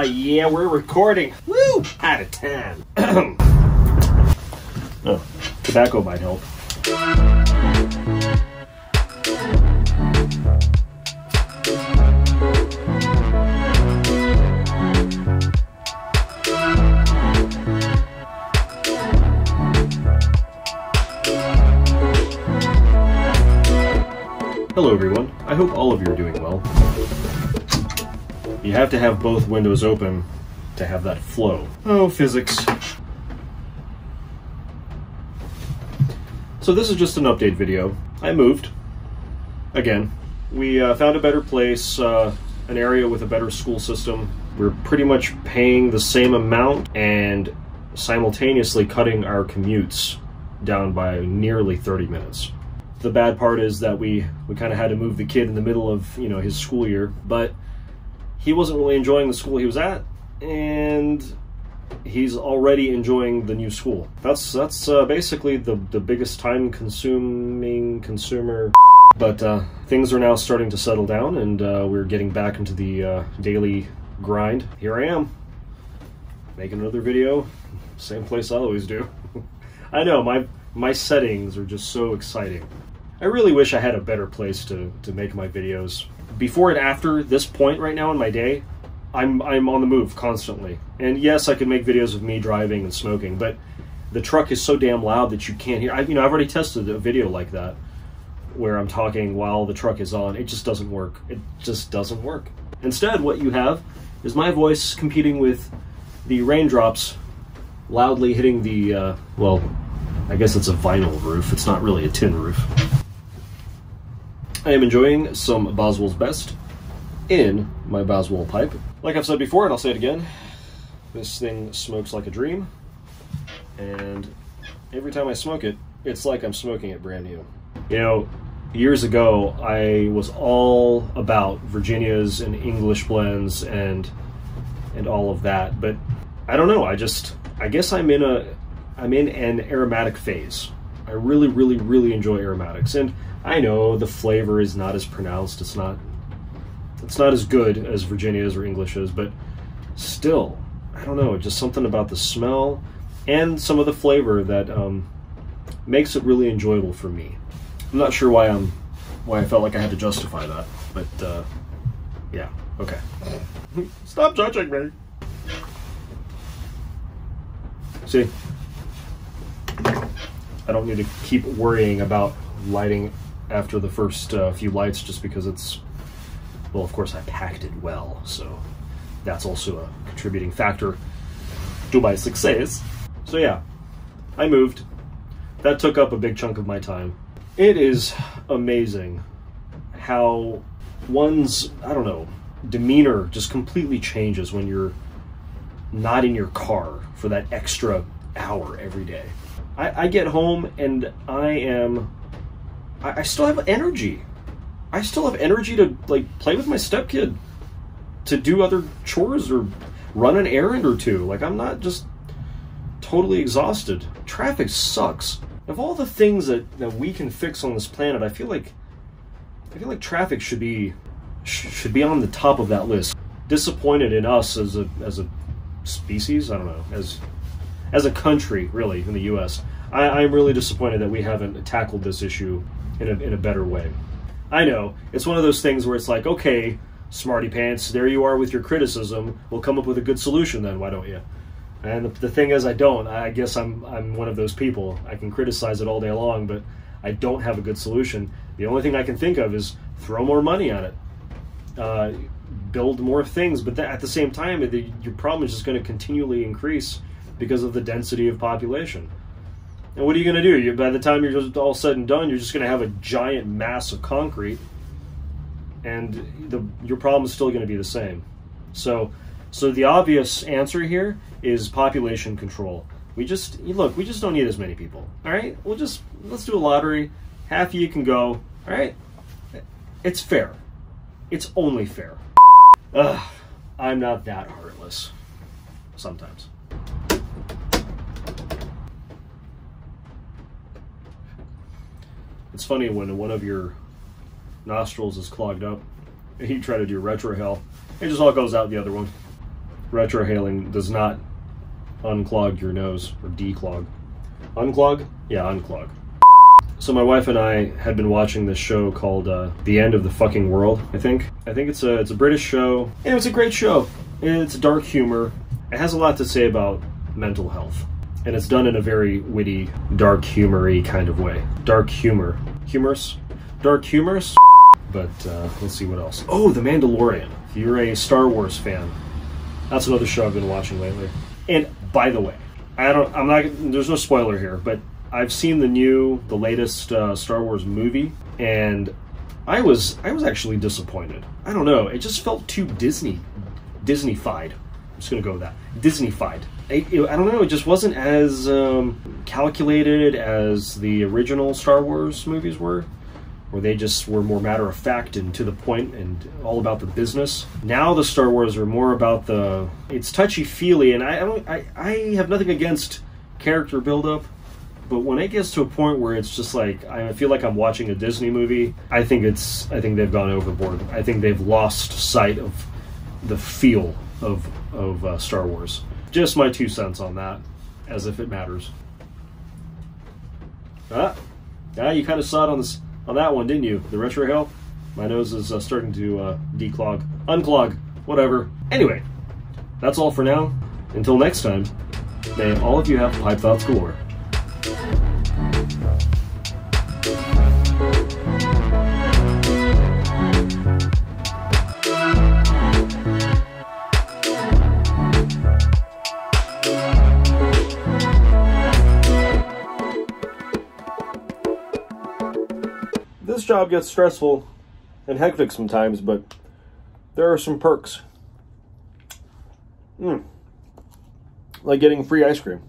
Yeah, we're recording. Woo! Out of 10. Oh, tobacco might help. Hello everyone, I hope all of you are doing well. You have to have both windows open to have that flow. Oh, physics. So this is just an update video. I moved. Again. We found a better place, an area with a better school system. We're pretty much paying the same amount and simultaneously cutting our commutes down by nearly 30 minutes. The bad part is that we kind of had to move the kid in the middle of, you know, his school year, but he wasn't really enjoying the school he was at, and he's already enjoying the new school. That's basically the biggest time-consuming consumer. But things are now starting to settle down, and we're getting back into the daily grind. Here I am, making another video, same place I always do. I know, my settings are just so exciting. I really wish I had a better place to make my videos. Before and after this point right now in my day, I'm on the move constantly. And yes, I could make videos of me driving and smoking, but the truck is so damn loud that you can't hear. I've already tested a video like that, where I'm talking while the truck is on. It just doesn't work. It just doesn't work. Instead, what you have is my voice competing with the raindrops loudly hitting the, well, I guess it's a vinyl roof. It's not really a tin roof. I am enjoying some Boswell's Best in my Boswell pipe. Like I've said before, and I'll say it again, this thing smokes like a dream. And every time I smoke it, it's like I'm smoking it brand new. You know, years ago, I was all about Virginias and English blends and all of that. But I don't know, I guess I'm in an aromatic phase. I really, really, really enjoy aromatics, and I know the flavor is not as pronounced. It's not as good as Virginia's or English's, but still, I don't know, just something about the smell and some of the flavor that makes it really enjoyable for me. I'm not sure why I felt like I had to justify that, but yeah, okay. Stop judging me. See, I don't need to keep worrying about lighting after the first few lights just because it's, well, of course I packed it well, so that's also a contributing factor to my success. So yeah, I moved. That took up a big chunk of my time. It is amazing how one's, I don't know, demeanor just completely changes when you're not in your car for that extra hour every day. I get home and I still have energy. I still have energy to, like, play with my stepkid, to do other chores or run an errand or two. Like, I'm not just totally exhausted. Traffic sucks. Of all the things that we can fix on this planet, I feel like traffic should be on the top of that list. Disappointed in us as a species, I don't know, as a country, really, in the U.S. I'm really disappointed that we haven't tackled this issue in a better way. I know, it's one of those things where it's like, okay, smarty pants, there you are with your criticism, we'll come up with a good solution then, why don't you? And the thing is, I don't. I guess I'm one of those people. I can criticize it all day long, but I don't have a good solution. The only thing I can think of is throw more money at it. Build more things, but at the same time, your problem is just going to continually increase because of the density of population. And what are you going to do? By the time you're just all said and done, you're just going to have a giant mass of concrete, and your problem is still going to be the same. So the obvious answer here is population control. We just don't need as many people. All right, let's do a lottery. Half of you can go. All right, it's fair. It's only fair. I'm not that heartless. Sometimes. It's funny when one of your nostrils is clogged up and you try to do retrohale, it just all goes out the other one. retrohaling does not unclog your nose, or declog. Unclog? Yeah, unclog. So my wife and I had been watching this show called The End of the Fucking World, I think. I think it's a British show. And it's a great show. It's dark humor. It has a lot to say about mental health. And it's done in a very witty, dark humory kind of way. Dark humor. Humorous? Dark humorous? But let's see what else. Oh, The Mandalorian. If you're a Star Wars fan, that's another show I've been watching lately. And by the way, there's no spoiler here, but I've seen the latest Star Wars movie, and I was actually disappointed. I don't know, it just felt too Disney-fied. I'm just gonna go with that. Disney-fied. I don't know, it just wasn't as calculated as the original Star Wars movies were, where they just were more matter-of-fact and to the point and all about the business. Now the Star Wars are more about it's touchy-feely, and I have nothing against character build-up, but when it gets to a point where it's just like, I feel like I'm watching a Disney movie, I think they've gone overboard. I think they've lost sight of the feel of Star Wars. Just my 2 cents on that, as if it matters. You kind of saw it on that one, didn't you? The retrohale? My nose is starting to declog. Unclog. Whatever. Anyway, that's all for now. Until next time, may all of you have pipe thoughts galore. This job gets stressful and hectic sometimes, but there are some perks. Like getting free ice cream.